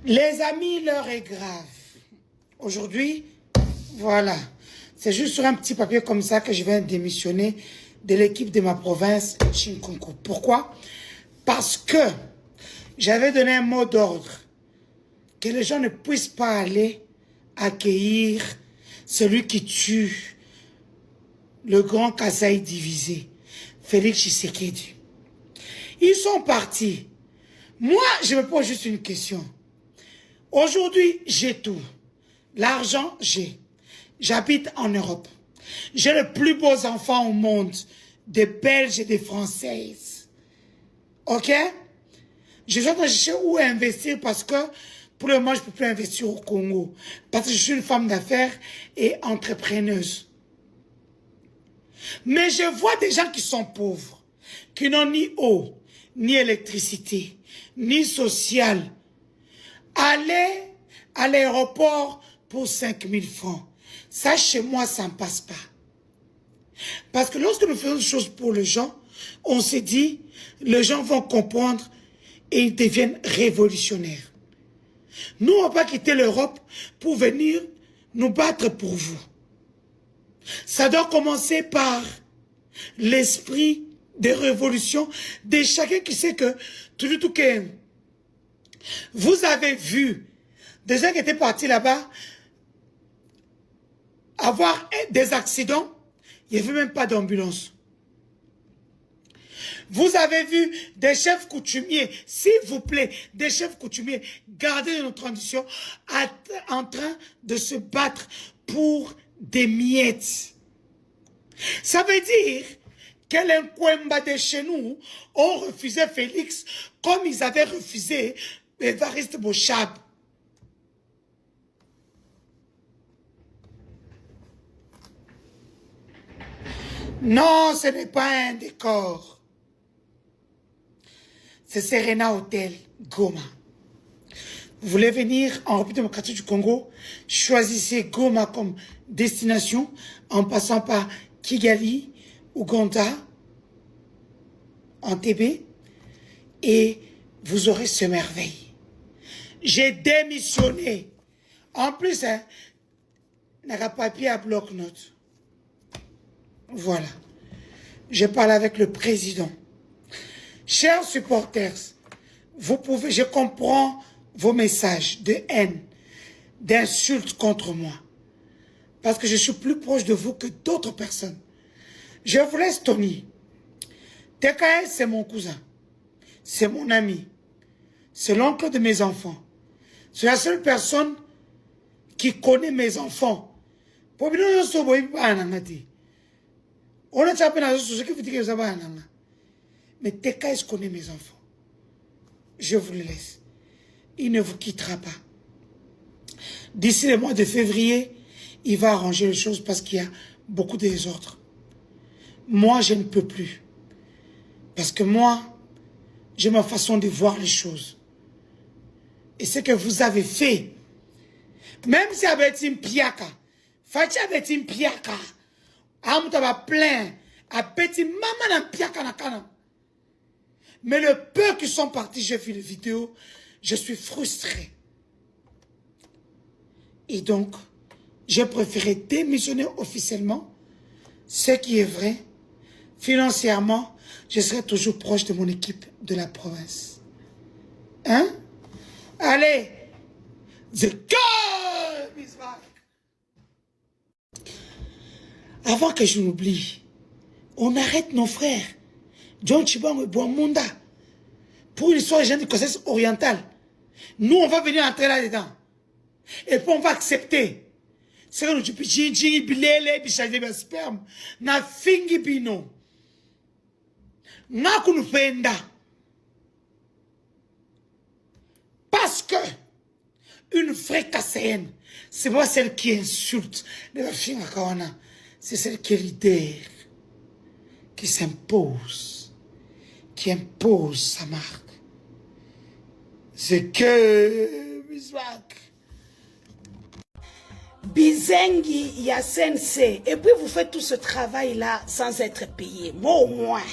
Les amis, l'heure est grave. Aujourd'hui, voilà. C'est juste sur un petit papier comme ça que je vais démissionner de l'équipe de ma province, Chinkonko. Pourquoi? Parce que j'avais donné un mot d'ordre. Que les gens ne puissent pas aller accueillir celui qui tue le grand Kasaï divisé, Félix Tshisekedi. Ils sont partis. Moi, je me pose juste une question. Aujourd'hui, j'ai tout. L'argent, j'ai. J'habite en Europe. J'ai les plus beaux enfants au monde, des Belges et des Françaises. Ok? Je suis en train de chercher où investir parce que pour le moment, je ne peux plus investir au Congo. Parce que je suis une femme d'affaires et entrepreneuse. Mais je vois des gens qui sont pauvres, qui n'ont ni eau, ni électricité, ni social. Aller à l'aéroport pour 5 000 francs. Ça, chez moi, ça ne passe pas. Parce que lorsque nous faisons des choses pour les gens, on s'est dit, les gens vont comprendre et ils deviennent révolutionnaires. Nous, on ne va pas quitter l'Europe pour venir nous battre pour vous. Ça doit commencer par l'esprit de révolution de chacun qui sait que tout que vous avez vu des gens qui étaient partis là-bas avoir des accidents, il n'y avait même pas d'ambulance. Vous avez vu des chefs coutumiers, s'il vous plaît, des chefs coutumiers, gardez nos traditions, en train de se battre pour des miettes. Ça veut dire que les Nkwemba de chez nous ont refusé Félix comme ils avaient refusé Évariste Bochab. Non, ce n'est pas un décor. C'est Serena Hotel, Goma. Vous voulez venir en République démocratique du Congo, choisissez Goma comme destination en passant par Kigali, Ouganda, Entebbe, et vous aurez ce merveille. J'ai démissionné. En plus, hein, n'a pas papier à bloc-notes. Voilà. Je parle avec le président. Chers supporters, vous pouvez, je comprends vos messages de haine, d'insultes contre moi. Parce que je suis plus proche de vous que d'autres personnes. Je vous laisse Tony. Tekae, c'est mon cousin. C'est mon ami. C'est l'oncle de mes enfants. C'est la seule personne qui connaît mes enfants. Mais Tekae connaît mes enfants. Je vous le laisse. Il ne vous quittera pas. D'ici le mois de février, il va arranger les choses parce qu'il y a beaucoup de désordre. Moi, je ne peux plus. Parce que moi, j'ai ma façon de voir les choses. Et ce que vous avez fait, même si avec une piaka, Fachi avec une piaka, Amutaba plein, à petit maman na piaka na kana. Mais le peu qui sont partis, j'ai vu les vidéos, je suis frustré. Et donc, j'ai préféré démissionner officiellement, ce qui est vrai. Financièrement, je serai toujours proche de mon équipe de la province. Hein? Allez! The God is back! Avant que je n'oublie, on arrête nos frères. John Chibang et Bouamunda. Pour une histoire de gens de conscience orientale. Nous, on va venir entrer là-dedans. Et puis, on va accepter. C'est que nous disons, Jiji, Bilele, Bichadé, Sperme, na fingi bino. Na kunupenda. Parce que, une vraie Kasséenne, c'est pas celle qui insulte. C'est celle qui est leader, qui s'impose, qui impose sa marque. C'est que Bismarck. Bizengi Yasense. Et puis vous faites tout ce travail-là sans être payé. Moi au moins,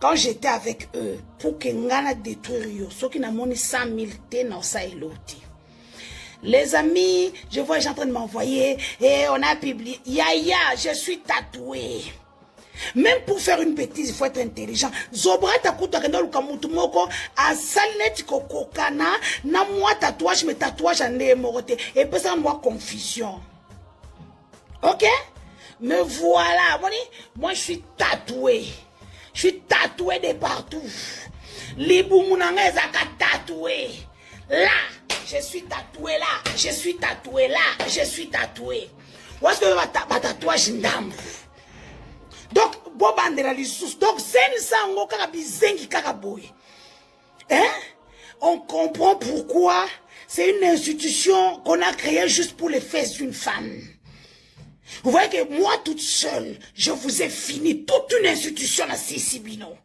quand j'étais avec eux, pour que Ngana détruire, ceux qui n'ont 100 000 té dans sa eloti. Les amis, je vois les gens en train de m'envoyer. Et on a publié. Yaya, je suis tatouée. Même pour faire une bêtise, il faut être intelligent. Zobra takuta kenda lukamutu moko a salnet kokokana na moi tatouage mais tatouage en morote et puis ça moi confusion. OK? Me voilà, moi je suis tatoué. Je suis tatoué de partout. Libu munanga ezaka tatoué. Là, je suis tatoué là, je suis tatoué là, je suis tatoué. Où est-ce que ma tatouage ndambu? Donc, donc c'est ça hein? On comprend pourquoi c'est une institution qu'on a créée juste pour les fesses d'une femme. Vous voyez que moi toute seule, je vous ai fini toute une institution à Sissibino.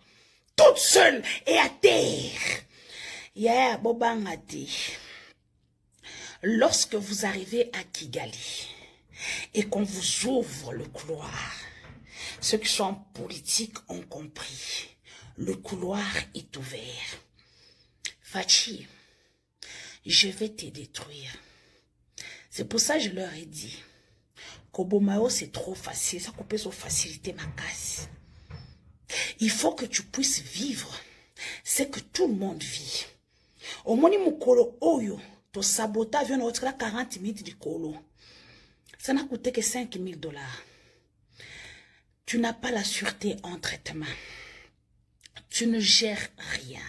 Toute seule et à terre. Yeah, Bobang a dit, lorsque vous arrivez à Kigali et qu'on vous ouvre le couloir, ceux qui sont en politique ont compris. Le couloir est ouvert. Fachi, je vais te détruire. C'est pour ça que je leur ai dit, Kobomao c'est trop facile, ça coupe sur facilité ma casse. Il faut que tu puisses vivre ce que tout le monde vit. Au moni mukolo oyo, to sabota vient au 40 minutes du colo. Ça n'a coûté que $5 000. Tu n'as pas la sûreté en traitement. Tu ne gères rien.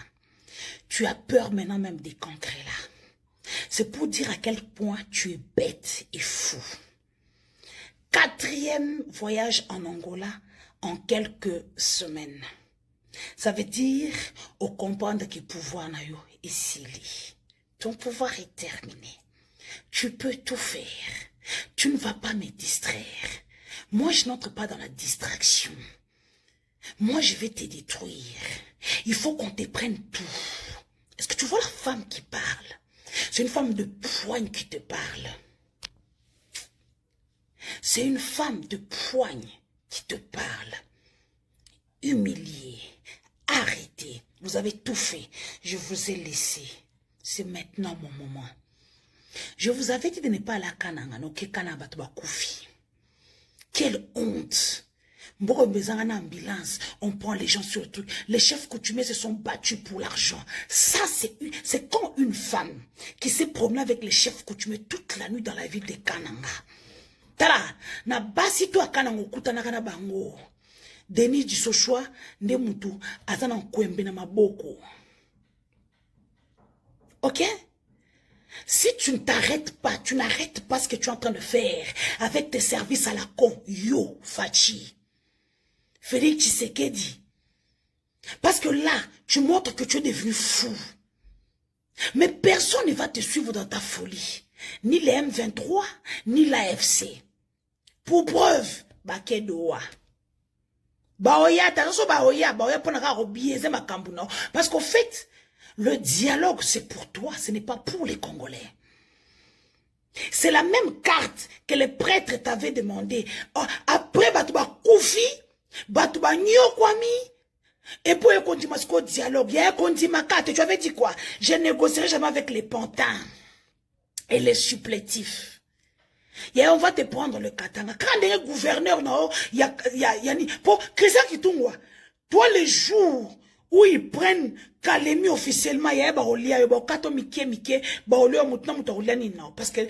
Tu as peur maintenant même des concrets là. C'est pour dire à quel point tu es bête et fou. 4e voyage en Angola en quelques semaines. Ça veut dire, au comprendre que pouvoir n'a eu ici. Ton pouvoir est terminé. Tu peux tout faire. Tu ne vas pas me distraire. Moi, je n'entre pas dans la distraction. Moi, je vais te détruire. Il faut qu'on te prenne tout. Est-ce que tu vois la femme qui parle? C'est une femme de poigne qui te parle. C'est une femme de poigne qui te parle. Humiliée, arrêtée. Vous avez tout fait. Je vous ai laissé. C'est maintenant mon moment. Je vous avais dit de ne pas aller à Kananga. Quelle honte. En ambulance, on prend les gens sur le truc. Les chefs coutumiers se sont battus pour l'argent. Ça, c'est quand une femme qui s'est promenée avec les chefs coutumiers toute la nuit dans la ville de Kananga. Tala, na basi to Kananga kutana kana bango. Denis du Sochoa, nde mutu, azana nkwembe na maboko. Ok? Si tu ne t'arrêtes pas, tu n'arrêtes pas ce que tu es en train de faire avec tes services à la con, yo, Fachi, Félix Tshisekedi. Parce que là, tu montres que tu es devenu fou. Mais personne ne va te suivre dans ta folie. Ni les M23, ni l'AFC. Pour preuve, Bakedoa. Baoya, parce qu'au fait, le dialogue, c'est pour toi, ce n'est pas pour les Congolais. C'est la même carte que les prêtres t'avaient demandé. Après, Batouba Koufi, Batouba Nyokwami, et pour continuer ce dialogue, il y a un carte. Tu avais dit quoi? Je négocierai jamais avec les pantins et les supplétifs. Et on va te prendre le katanga. Quand il y a un gouverneur, il y a pour Christian Kitungwa, toi les jours où ils prennent Kalemi officiellement, il y a parce que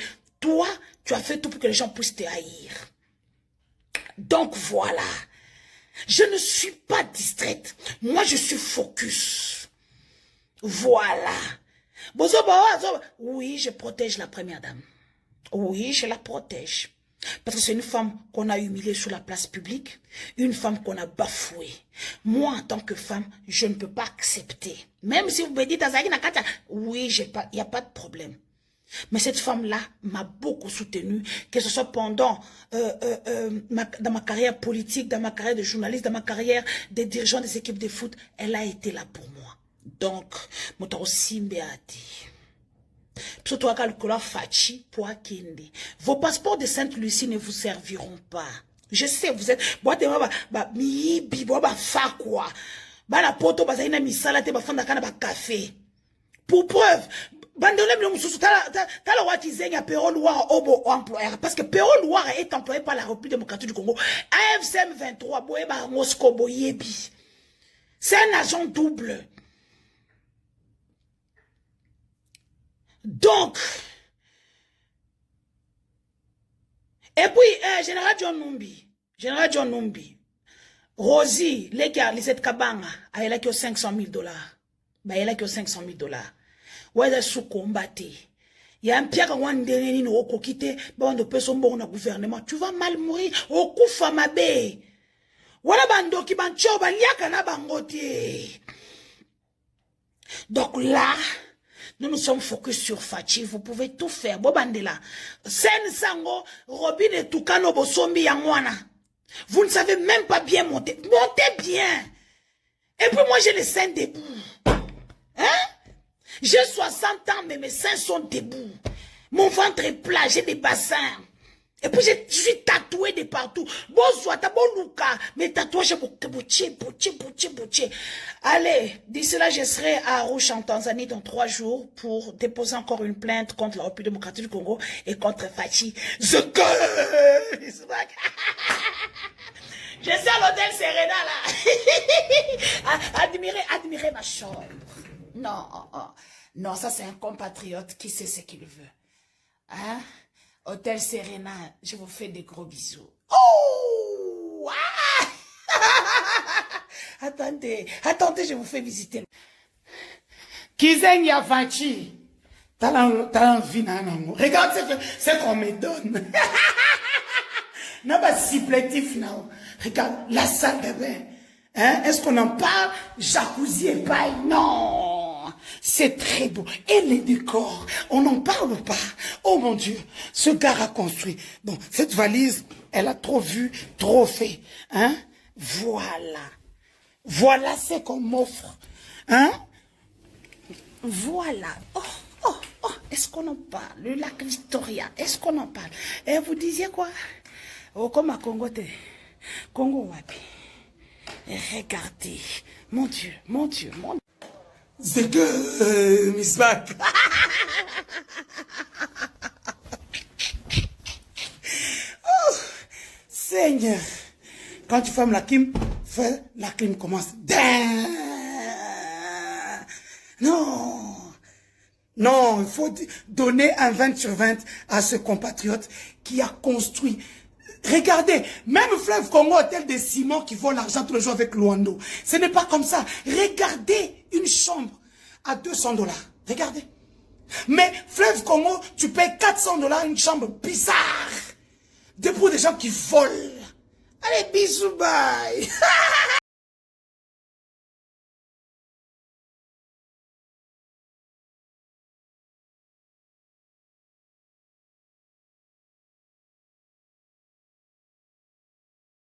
toi, tu as fait tout pour que les gens puissent te haïr. Donc voilà. Je ne suis pas distraite. Moi, je suis focus. Voilà. Oui, je protège la première dame. Oui, je la protège. Parce que c'est une femme qu'on a humiliée sur la place publique, une femme qu'on a bafouée. Moi, en tant que femme, je ne peux pas accepter. Même si vous me dites, oui, il n'y a pas de problème. Mais cette femme-là m'a beaucoup soutenue, que ce soit pendant, dans ma carrière politique, dans ma carrière de journaliste, dans ma carrière de dirigeant des équipes de foot, elle a été là pour moi. Donc, Motaro Simbe a dit. Vos passeports de Sainte-Lucie ne vous serviront pas. Je sais, vous êtes... Pour preuve, Bandolem le Moussou, t'as le roi qui zègne à Péro Loire au employeur. Parce que Péro Loire est employé par la République démocratique du Congo. AFCM 23, Boeba Mosco Boyebi. C'est un agent double. Donc, et puis, Général John Numbi, Rosie, les gars, les Kabanga, elle a que 500 000 $. Bah, elle a que 500 000 $. Ouais, sous combattre. Il y a un pierre qui a été au coquité, bon, de personnes bon au gouvernement. Tu vas mal mourir au coup famabé. Voilà, bando qui bancho, baliaka bangote. Donc là, nous sommes focus sur Fachi. Vous pouvez tout faire. Bobandela. Sen Sango, Robin et Tukano Bosombi Yangwana. Vous ne savez même pas bien monter. Montez bien. Et puis moi, j'ai les seins debout. Hein? J'ai 60 ans, mais mes seins sont debout. Mon ventre est plat, j'ai des bassins. Et puis je suis tatoué de partout. Bonsoir, t'as bon Luca. Mes tatouages, bouché. Allez, d'ici là, je serai à Arusha en Tanzanie dans 3 jours pour déposer encore une plainte contre la République démocratique du Congo et contre Fachi. Je suis à l'hôtel Serena là. Admirez ma chambre. Non, ça c'est un compatriote qui sait ce qu'il veut. Hein? Hôtel Serena, je vous fais des gros bisous. Oh! Ah! Attendez, je vous fais visiter. Kizeng Yafachi. T'as envie, non? Regarde ce qu'on me donne. Non, pas supplétif, non. Regarde, la salle de bain. Hein? Est-ce qu'on en parle? Jacuzzi et paille? Non. C'est très beau. Et les décors, on n'en parle pas. Oh mon Dieu, ce gars a construit. Bon, cette valise, elle a trop vu, trop fait. Hein? Voilà ce qu'on m'offre. Hein? Voilà. Oh, est-ce qu'on en parle? Le lac Victoria, est-ce qu'on en parle? Et vous disiez quoi? Oh, comme à Congo, Congo Wapi. Regardez. Mon Dieu. C'est que Miss Mac. Oh, Seigneur. Quand tu fermes la clim, commence. Non, il faut donner un 20 sur 20 à ce compatriote qui a construit. Regardez, même Fleuve Congo a-t-elle des ciments qui volent l'argent tous les jours avec Luando. Ce n'est pas comme ça. Regardez une chambre à 200 $. Regardez. Mais Fleuve Congo, tu payes 400 $ une chambre bizarre. Pour des gens qui volent. Allez, bisous, bye.